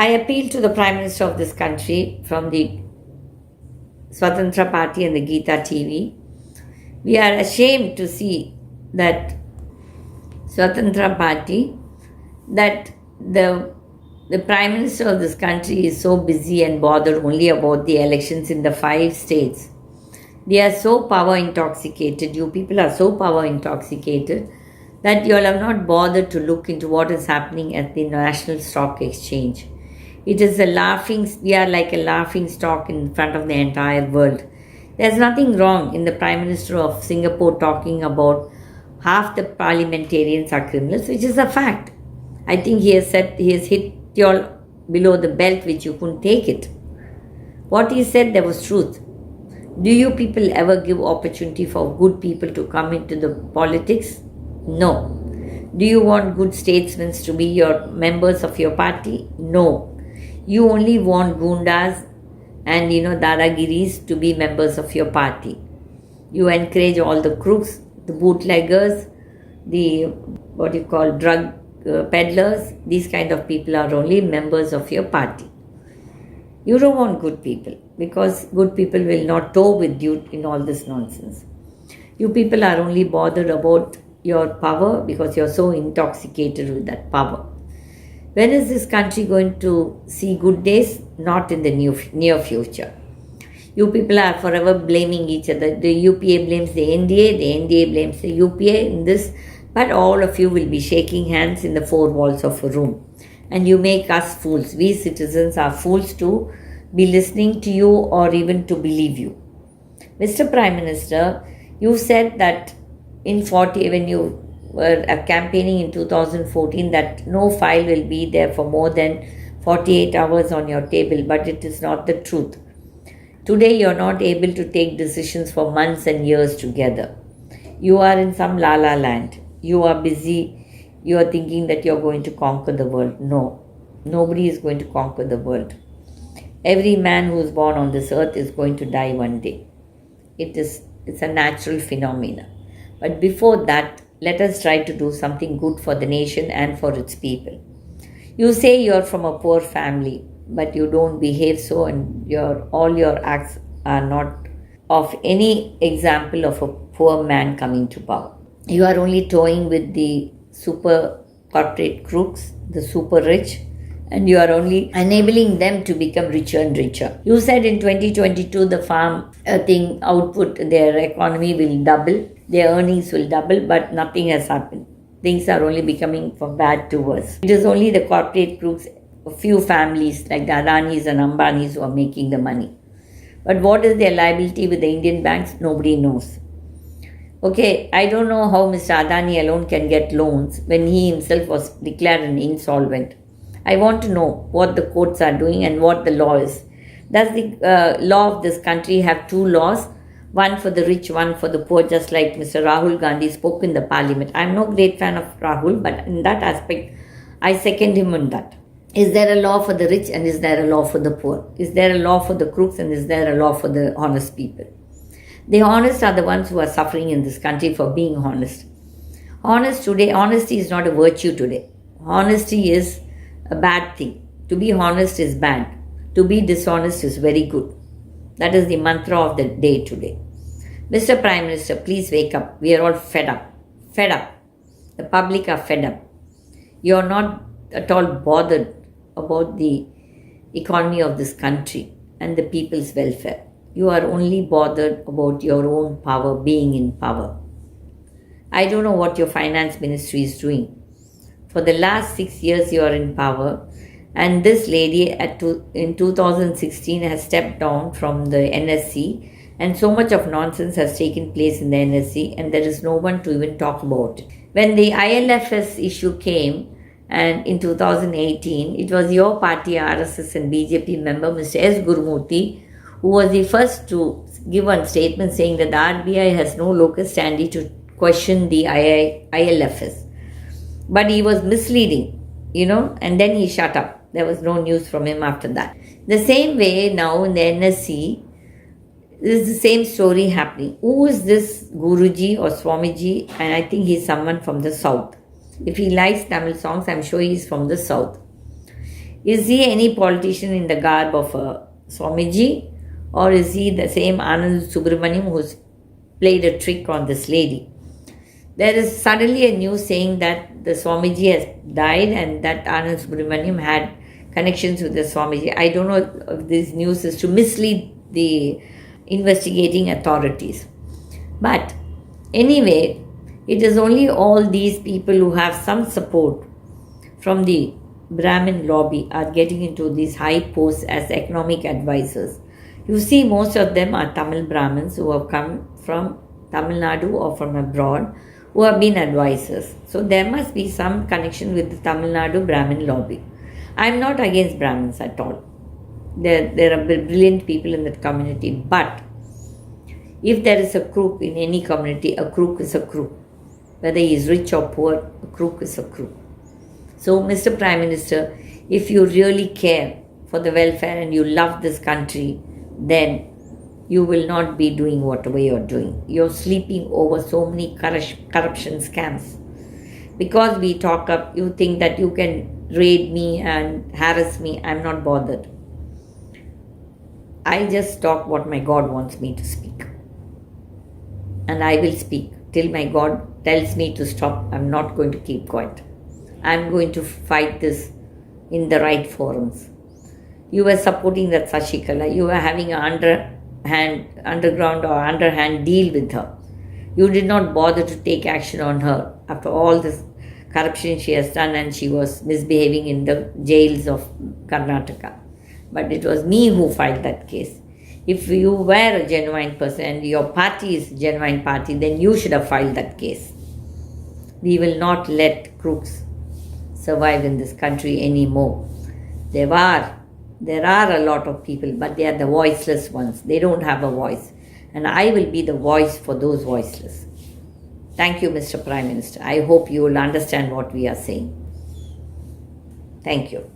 I appeal to the Prime Minister of this country from the Swatantra Party and the GITA TV. We are ashamed to see that Swatantra Party, that the Prime Minister of this country is so busy and bothered only about the elections in the 5 states. They are so power intoxicated, you people are so power intoxicated, that you all have not bothered to look into what is happening at the National Stock Exchange. It is we are like a laughing stock in front of the entire world. There's nothing wrong in the Prime Minister of Singapore talking about half the parliamentarians are criminals, which is a fact. I think he has hit you all below the belt, which you couldn't take it. What he said, there was truth. Do you people ever give opportunity for good people to come into the politics? No. Do you want good statesmen to be your members of your party? No. You only want gundas and dadagiris to be members of your party. You encourage all the crooks, the bootleggers, the drug peddlers. These kind of people are only members of your party. You don't want good people, because good people will not toe with you in all this nonsense. You people are only bothered about your power because you're so intoxicated with that power. When is this country going to see good days? Not in the near future. You people are forever blaming each other. The UPA blames the NDA blames the UPA in this, but all of you will be shaking hands in the 4 walls of a room. And you make us fools. We citizens are fools to be listening to you or even to believe you. Mr. Prime Minister, you said that when you were campaigning in 2014, that no file will be there for more than 48 hours on your table, but it is not the truth. Today you are not able to take decisions for months and years together. You are in some la-la land. You are busy. You are thinking that you are going to conquer the world. No, nobody is going to conquer the world. Every man who is born on this earth is going to die one day. It's a natural phenomenon. But before that, let us try to do something good for the nation and for its people. You say you are from a poor family, but you don't behave so, and all your acts are not of any example of a poor man coming to power. You are only toying with the super corporate crooks, the super rich, and you are only enabling them to become richer and richer. You said in 2022 the farm output, their economy will double, their earnings will double, but nothing has happened. Things are only becoming from bad to worse. It is only the corporate crooks, a few families like the Adanis and Ambanis who are making the money. But what is their liability with the Indian banks? Nobody knows. Okay, I don't know how Mr. Adani alone can get loans when he himself was declared an insolvent. I want to know what the courts are doing and what the law is. Does the law of this country have 2 laws? One for the rich, one for the poor, just like Mr. Rahul Gandhi spoke in the parliament. I am no great fan of Rahul, but in that aspect, I second him on that. Is there a law for the rich and is there a law for the poor? Is there a law for the crooks and is there a law for the honest people? The honest are the ones who are suffering in this country for being honest. Honesty is not a virtue today. Honesty is a bad thing. To be honest is bad. To be dishonest is very good. That is the mantra of the day today. Mr. Prime Minister, please wake up. We are all fed up. Fed up. The public are fed up. You are not at all bothered about the economy of this country and the people's welfare. You are only bothered about your own power, being in power. I don't know what your finance ministry is doing. For the last 6 years you are in power, and this lady in 2016 has stepped down from the NSC, and so much of nonsense has taken place in the NSC, and there is no one to even talk about it. When the ILFS issue came, and in 2018, it was your party, RSS and BJP member, Mr. S. Gurumurthy, who was the first to give one statement saying that the RBI has no locus standi to question the ILFS. But he was misleading, and then he shut up. There was no news from him after that. The same way now in the NSC, this is the same story happening. Who is this Guruji or Swamiji? And I think he's someone from the south. If he likes Tamil songs, I'm sure he's from the south. Is he any politician in the garb of a Swamiji, or is he the same Anand Subramaniam who's played a trick on this lady? There is suddenly a news saying that the Swamiji has died and that Anand Subramaniam had connections with the Swamiji. I don't know if this news is to mislead the investigating authorities. But anyway, it is only all these people who have some support from the Brahmin lobby are getting into these high posts as economic advisors. You see, most of them are Tamil Brahmins who have come from Tamil Nadu or from abroad who have been advisors. So there must be some connection with the Tamil Nadu Brahmin lobby. I am not against Brahmins at all. There are brilliant people in that community. But if there is a crook in any community, a crook is a crook. Whether he is rich or poor, a crook is a crook. So, Mr. Prime Minister, if you really care for the welfare and you love this country, then you will not be doing whatever you're doing. You're sleeping over so many corruption scams. Because we talk up, you think that you can raid me and harass me. I'm not bothered. I just talk what my God wants me to speak. And I will speak till my God tells me to stop. I'm not going to keep quiet. I'm going to fight this in the right forums. You were supporting that Sashikala. You were having an underhand deal with her. You did not bother to take action on her after all this corruption she has done, and she was misbehaving in the jails of Karnataka. But it was me who filed that case. If you were a genuine person and your party is a genuine party, then you should have filed that case. We will not let crooks survive in this country anymore. There are a lot of people, but they are the voiceless ones. They don't have a voice. And I will be the voice for those voiceless. Thank you, Mr. Prime Minister. I hope you will understand what we are saying. Thank you.